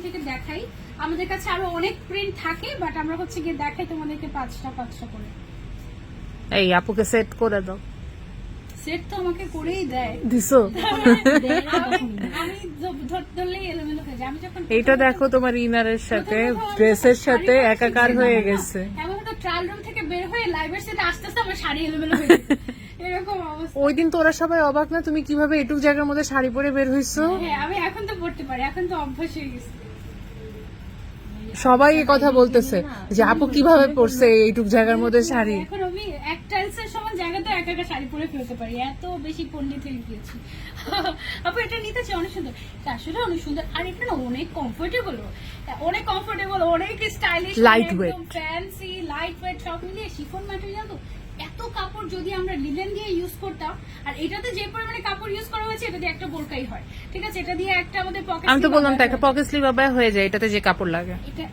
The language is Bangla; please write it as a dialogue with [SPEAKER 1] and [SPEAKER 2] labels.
[SPEAKER 1] থেকে দেখাই। আমাদের কাছে আরো অনেক প্রিন্ট থাকে, বাট আমরা হচ্ছে গিয়ে দেখাই তোমাদেরকে 5টা করে।
[SPEAKER 2] এই আপুকে সেট করে দাও।
[SPEAKER 1] সেট তো আমাকে করেই দেয়,
[SPEAKER 2] দিছো?
[SPEAKER 1] আমি ধরলেই এলোমেলো হয়ে যায়। আমি যখন
[SPEAKER 2] এইটা দেখো তোমার ইনারের সাথে ড্রেসের সাথে একাকার হয়ে গেছে।
[SPEAKER 1] এমন তো ট্রায়াল রুম থেকে বের হয়ে লাইভের সাথে আস্তে আস্তে আমার শাড়ি এলোমেলো হয়ে গেছে, এরকম অবস্থা।
[SPEAKER 2] ওই দিন তোরা সবাই অবাক না তুমি কিভাবে এটুক জায়গার মধ্যে শাড়ি পরে বের হইছো?
[SPEAKER 1] হ্যাঁ, আমি এখন তো পড়তে পারি, এখন তো অভ্যাস হয়ে গেছে।
[SPEAKER 2] সবাই এই কথা বলতেছে যে আপু কিভাবে পরছে এইটুক জায়গার মধ্যে শাড়ি।
[SPEAKER 1] এখন আমি এক টাইলসের সমান জায়গাতে একা একা শাড়ি পরে ফেলতে পারি, এত বেশি পণ্ডিত হয়ে গিয়েছি। আপু এটা নিতেছে অনেক সুন্দর, এটা আসলে অনেক সুন্দর, আর এটা না অনেক কমফোর্টেবল, অনেক stylish,
[SPEAKER 2] Lightweight.
[SPEAKER 1] Fancy, light weight, সব মিলিয়ে শিফন ম্যাটেরিয়াল তো। এত কাপড় যদি আমরা লিনেন দিয়ে ইউজ করতাম, আর এটাতে যে পরিমাণে কাপড় ইউজ করা হয়েছে, এটা দিয়ে একটা বোরকাই হয়, ঠিক আছে, এটা দিয়ে একটা আমাদের পকেট।
[SPEAKER 2] আমি তো বললাম তো একটা পকেট স্লিভ আবার হয়ে যায় এটাতে যে কাপড় লাগে।
[SPEAKER 1] এটা